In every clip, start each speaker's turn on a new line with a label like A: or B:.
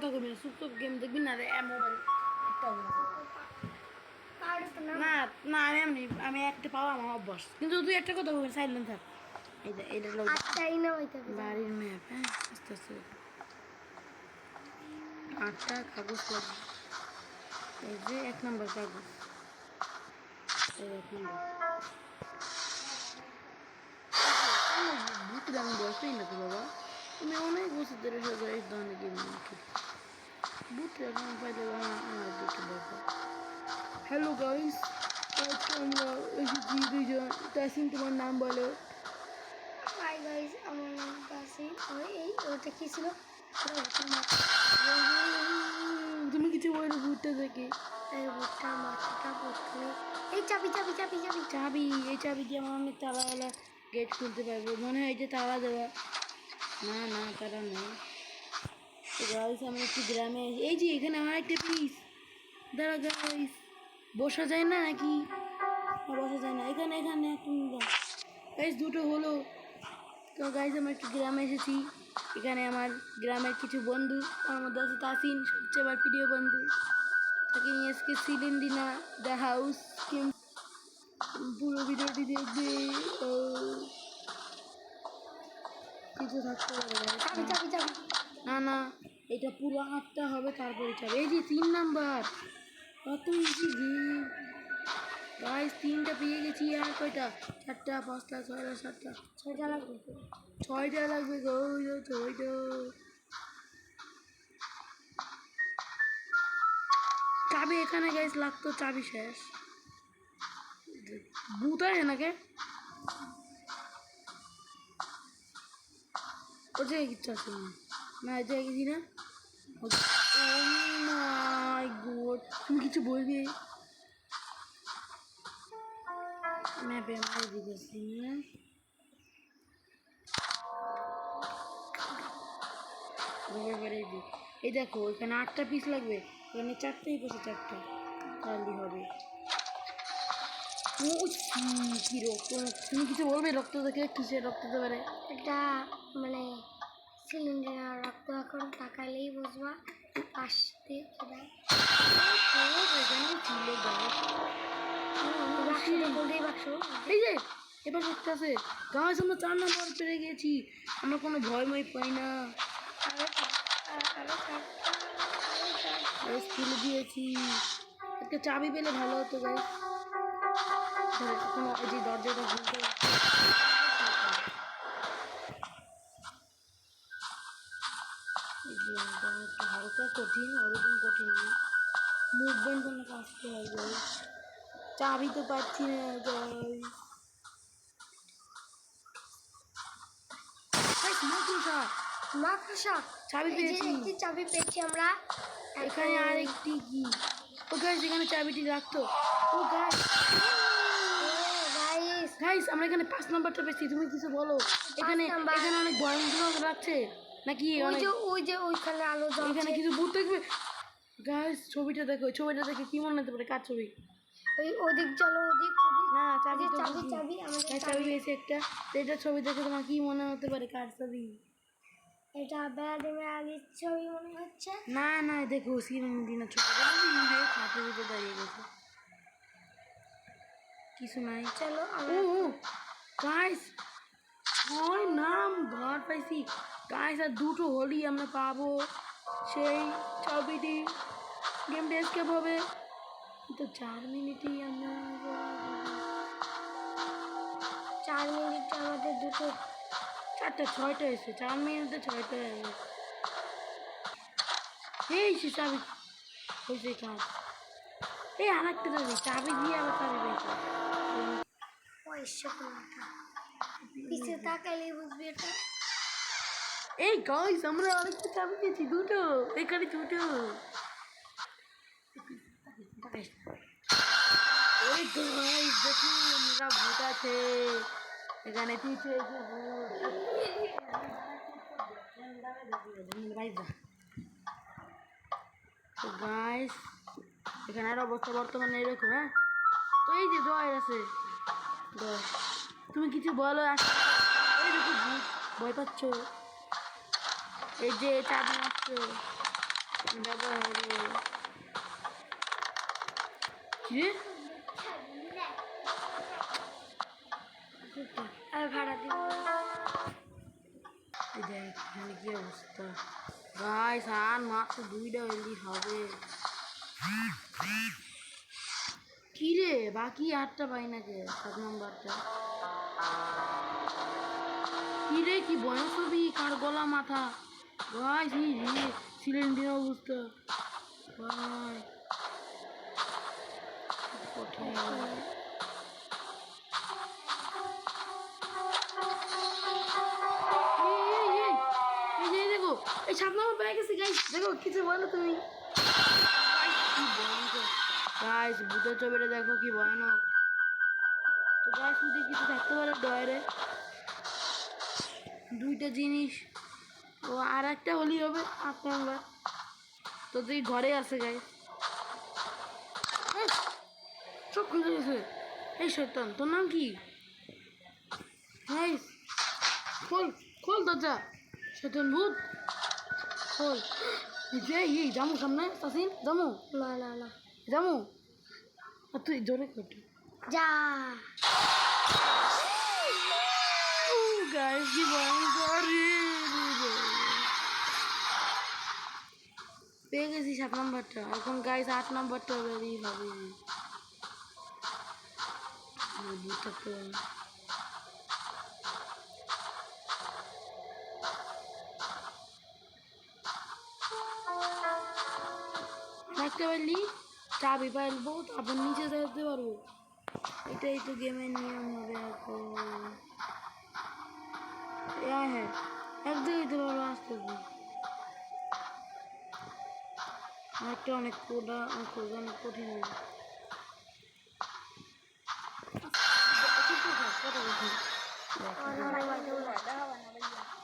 A: কথা কবি না, চুপ গেম দেখবি না রে মোবাইল একটা না না আমি একটা পাওয়া আমার অভ্যাস, কিন্তু তুই একটা কথা বলবি সাইলেন্ট থাক। এইটা বাড়ির ম্যাপ। হ্যাঁ আস্তে আস্তে 8টা কাগজ লাগবে। এই যে 1 নম্বর কাগজ, এই 1 নম্বর বুঝতে আমি বসবেই না তো বাবা, তুমি অনেক বছর ধরে এই ধরনের গেম বুঝতে এখন পাইলে আমার দেখতে দেখো। হ্যালো গাইস, আজকে আমরা এসেছি দুইজন। তাসিন তোমার নাম বলো।
B: হাই গাইস, আমার নাম তাসিন। এই ওটা কি ছিল?
A: তুমি কিছু বলো ভূতটা থেকে।
B: এই ভূতটা মাথাটা প্রথমে এই চাবি চাবি চাবি চাবি
A: চাবি, এই চাবি দিয়ে আমার অনেক তালাওয়ালা গেট খুলতে পারবো। মনে হয় যে তালা দেওয়া, না না তারা নেই। গাইস আমি একটু গ্রামে, এই যে এখানে আমার একটা পিস দাঁড়া গাইস, বসা যায় না নাকি? বসা যায় না, এখানে এখানে একটা গাইস দুটো হলো। তো গাইস আমরা একটু গ্রামে এসেছি, এখানে আমার গ্রামের কিছু বন্ধু, তার মধ্যে আছে তাসিন, সবচেয়ে আমার প্রিয় বন্ধু। তাকে নিয়ে আজকে সিলিন্ডিনা দ্য হাউস পুরো ভিডিওটি দেখবে। কিছু থাকতে পারে
B: চাবি চাবি চাবি।
A: না না, এটা পুরো 8টা হবে তারপরে চাবে। এই যে 3 নাম্বার, কত ইজি গেম গাইস। 3টা পেয়ে গেছি, আর কয়টা? 4টা 5টা 6টা 7টা
B: 6টা লাগবে।
A: 6টা লাগবে গো, 6টা চাবি এখানে গাইস লাগতো, চাবি শেষ। ভূত আছে নাকি? ও জায়গায় কিচ্ছু আছে না, এই জায়গায় গেছি না। ও মাই গড, তুমি কিছু বলবে? ম্যাপে মারি দিতেছি। এই দেখো এখানে 8টা পিস লাগবে, এখানে 4টাই পেছে, 4টা তাহলে হবে। ও কি রক্ত, তুমি কিছু বলবে? রক্ত দেখে কিসের রক্ত দিতে পারে?
B: এটা মানে সিলিন্ডার রক্ত, এখন তাকালেই বুঝবা পাশ দিয়ে
A: এখানে ছিল
B: বাক্স।
A: এই যে এবার দেখতে আছে গাছ, আমরা 4 নম্বর পেরে গেছি, আমরা কোনো ভয় পাই না। খুলে দিয়েছি, একটা চাবি পেলে ভালো হতো গাইস। কোনো ওই যে দরজাটা খুলতে হালকা কঠিন, ওরকম কঠিন না, মুভমেন্ট কোনো আসতে হয় গাইস। চাবি তো পাচ্ছি না গাইস।
B: মাকড়সা
A: চাবি পেয়েছি,
B: একটি চাবি পেয়েছি আমরা।
A: এখানে আরেকটি কি? ও গাইস এখানে চাবিটি রাখতো। ও গাইস গাইস আমরা এখানে 5 নাম্বারটা পেয়েছি, তুমি কিছু বলো? এখানে এখানে অনেক ভয়ঙ্কর রাখছে নাকি?
B: ওই যে ওইখানে আলো জ্বলছে,
A: এখানে কিছু ভূত দেখবে গাইস। ছবিটা দেখো, ছবিটা দেখে কি মনে হতে পারে? কার ছবি?
B: ওদিক চলো, ওদিক
A: না চাবি তো
B: চাবি চাবি আমাদের
A: চাবি পেয়েছি একটা। এটা ছবি দেখে তোমার কি মনে হতে পারে? কার ছবি?
B: এটা বেড়াদেমের আগের ছবি মনে হচ্ছে।
A: না না দেখো সিলিন্ডিনা ছবি খাটের উপর দাঁড়িয়ে গেছে, কিছু নাই।
B: চলো
A: ও গাইস 6 নাম ঘর পাইছি গাইস, আর 2টো হলি আমরা পাবো সেই চাবিটি। গেমটা এসকেপ হবে, তো 4 মিনিটেই আমরা
B: 4 মিনিটে আমাদের দুটো
A: 4টা 6টা এসে 4 মিনিটে 6টা। এই সে চাবি হয়েছে কাজ। এই আরেকটা চাবি, চাবি দিয়ে আবার চাবি পেয়েছে।
B: পয়সা পিছিয়ে তাকালেই বুঝবি এটা।
A: এই গাইস আমরা আরেকটা চাবি পেয়েছি, 2টো, এখানে 2টো। ওই গাইস দেখুন আমরা ভূত আছে এখানে, পিছে তো গাইস এখানে আর অবস্থা বর্তমানে এরকম। হ্যাঁ তো এই যে ডয়ের আছে, তুমি কিছু বলো? এই দেখো ভূত, ভয় পাচ্ছ? এই যে চাবি মারছো, কি রে?
B: আর ভাড়া দিব
A: এই দেখ এখানে কি অবস্থা গাইস, আর মাত্র 2টা এলডি হবে। কি রে বাকি 8টা পাই না কে? 7 নম্বরটা কি রে? কি বয়স ছবি, কার গলা মাথা গাইস, এই রে সিলিন্ডার অবস্থা ভাই কঠিন। এই দেখো, এই 7 নম্বর পেয়ে গেছি গাইস, দেখো কিছু বলো তুমি। কি ভয়ঙ্কর গাইস, ভূতের ছবিটা দেখো কি ভয়ানক। তো গাইস যদি কিছু থাকতে পারে ডয়ারে, 2টা জিনিস ও আর একটা হলেই হবে 8 নম্বর। তো তুই ঘরে আছে গাইস, চোখ খুলে গেছে। এই শয়তান, তোর নাম কি? গাইস খোল খোল দরজা, শয়তান ভূত খোল। এই জামু সামনে তাসিন, জামু
B: না না না
A: জামু, আর তুই জোরে কর
B: যা
A: গাইস, কি ভয়ঙ্কর রে। পেয়ে গেছি 7 নম্বরটা, এখন গাইস 8 নম্বরটা বেরিয়ে হবে। ভূত থাকতে পারে। থাকতে পারলি চাবি পাইলবো, তারপর নিচে যেতে পারবো। এটাই তো গেমের নিয়ম হবে এখন। হ্যাঁ একদম দিতে পারবো আস্তে আস্তে। একটা অনেক অনেক কঠিন হবে।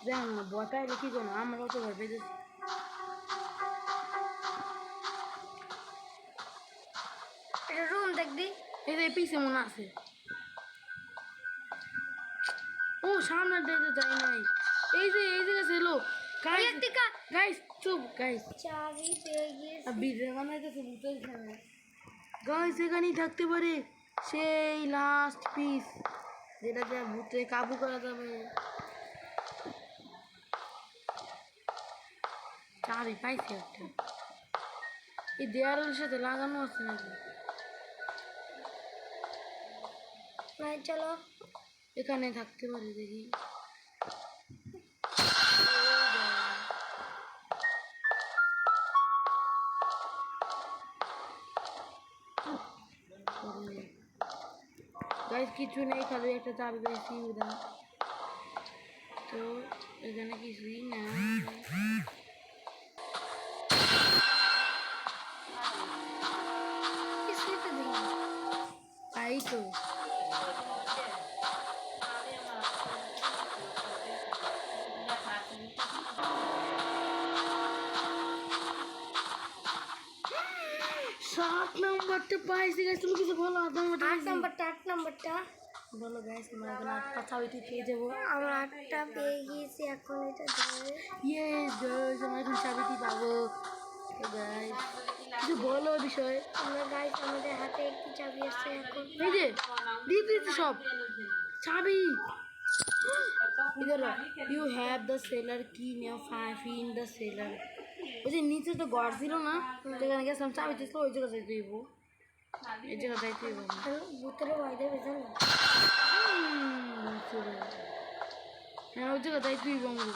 A: জানো বতায় কি কোনো আমরাও তো ভয় পেয়েছি।
B: এটা রুম দেখবি
A: এই যে পিছে মনে আছে। ও সামনে দিকে যাই নাই। এই যে ছিল গাইস, গাইস চুপ গাইস,
B: চাবি পেয়ে গিয়েছি
A: ভিডিও বানাইতেছে ভূতের খেলা। গাইস এখানেই থাকতে পারে সেই লাস্ট পিস, যেটা দিয়ে ভূতে কাবু করা যাবে। চাবি পাইছি একটা, এই দেয়ালের সাথে লাগানো আছে নাকি?
B: নাই চলো
A: এখানে থাকতে পারে দেখি। গাইস কিছু নেই, খালি একটা চাবি পেয়েছি উদান। তো এখানে কিছুই না।
B: কিছুই তো দেখি
A: তাই তো 7 নম্বরটা পাইছি গাইস, তুমি কিছু বলো। 8 নম্বরটা
B: 8 নম্বরটা 8 নম্বরটা
A: বলো গাইস, আমরা এখন 8টা চাবিটি পেয়ে যাবো।
B: আমরা 8টা পেয়ে গিয়েছি, এখন এটা ধরে
A: ইয়েস গাইস, আমরা এখন চাবিটি পাবো। তো গাইস কিছু বলো বিষয়।
B: আমরা গাইস আমাদের হাতে একটি চাবি আছে এখন
A: এই যে দিয়ে দিয়েছি সব চাবি। ইধর ইউ হ্যাভ দ্য সেলার কি নিউ ফাইন দ্য সেলার। ওই যে নিচে তো ঘর ছিল না, যেখানে গেছিলাম চাবি ছিল, ওই জায়গা যাইতে হইব। এই জায়গা যাইতে হইব।
B: ভূতের ভয় দেবে জানো
A: হ্যাঁ ওই জায়গা যাইতে হইব আমার।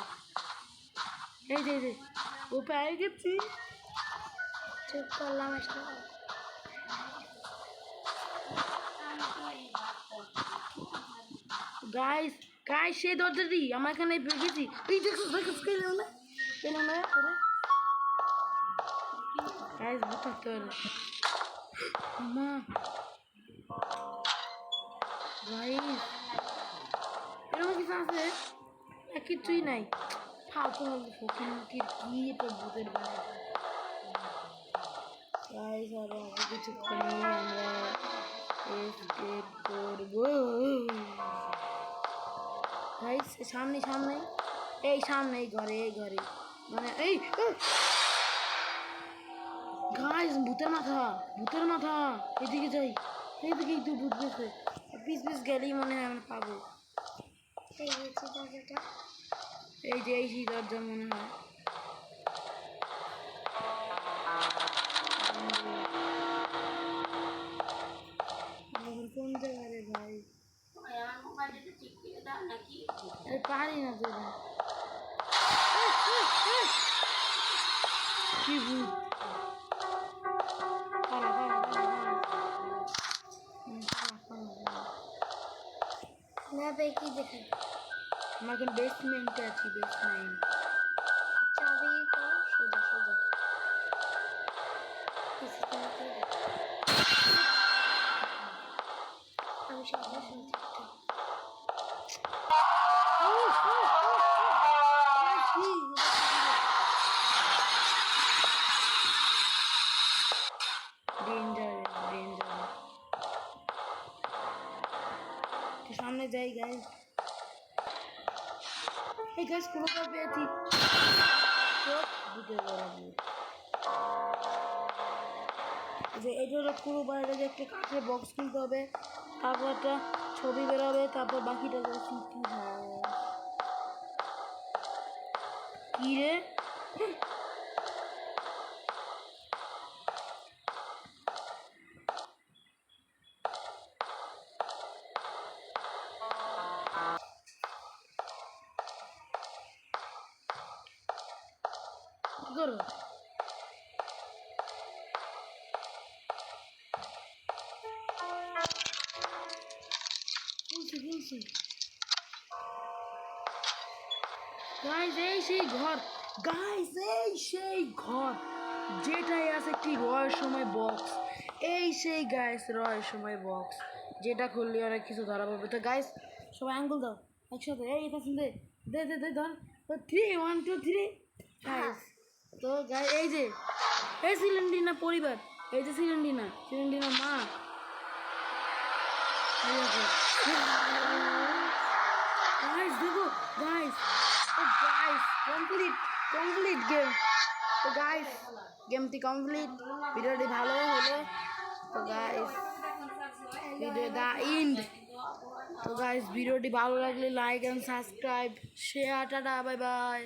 A: এই যে ও পেয়ে গেছি।
B: চুপ করলাম আসলে
A: গাইস গাইস সেই দরজাটি আমার এখানে পেয়ে গেছি। এই দেখো পেলাম না করে গাইস ভূত থাকতে পারে। মা গাইস এরকম কিছু আছে? কিছুই নাই, ফালতু ফকির কি এটা ভূতের বাড়ি। গাইস আর আগে কিছুক্ষণে আমরা এসকেপ করবো। গাইস সামনে এই সামনে এই ঘরে মানে এই গাইস ভূতের মাথা এদিকে যাই, এদিকেই তো ভূত গেছে, পিস পিস গেলেই মনে হয় আমরা পাবো।
B: এই গেছি দরজাটা।
A: এই যে এই সেই দরজা মনে হয়। এখন কোন জায়গায় রে ভাই? আরে পারি না তো এবার। কি ভূত? পালা পালা পালা পালা। পালা পালা।
B: ম্যাপে কি দেখায়?
A: আমরা এখন বেসমেন্টে আছি, বেসমেন্ট।
B: চাবি কর।
A: সোজা সোজা।
B: কিছু তো নাকি। আমি শব্দ শুনছি একটা।
A: Danger danger. সামনে যাই গাইস। এই গাইস কোনো কাজ পেয়েছি। চোখ দুটো বেরোবে। যে এটা হলো পুরো বাইরে যে একটা কাঠের বক্স কিনতে হবে, তারপর একটা ছবি বেরোবে, তারপর বাকিটা সিটি হয়। কি রে? কি করো? খুলছি। গাইস এই সেই ঘর, গাইস এই সেই ঘর যেটাই আছে একটি রহস্যময় বক্স। এই সেই গাইস রহস্যময় বক্স, যেটা খুললে অনেক কিছু ধরা পড়বে। তো গাইস সবাই আঙ্গুল দাও একসাথে, এই এটা শুনতে দে দে দে ধর 3 1 2 3 গাইস। তো গাইস এই যে এই সিলিন্ডিনা পরিবার, এই যে সিলিন্ডিনা মা, এই দেখো গাইস, দেখো গাইস, ও গাইস কমপ্লিট গেম। তো গাইস গেমটি কমপ্লিট, ভিডিওটি ভালো হলো। তো গাইস ভিডিও দা এন্ড। তো গাইস ভিডিওটি ভালো লাগলে like and subscribe, share, tata bye by.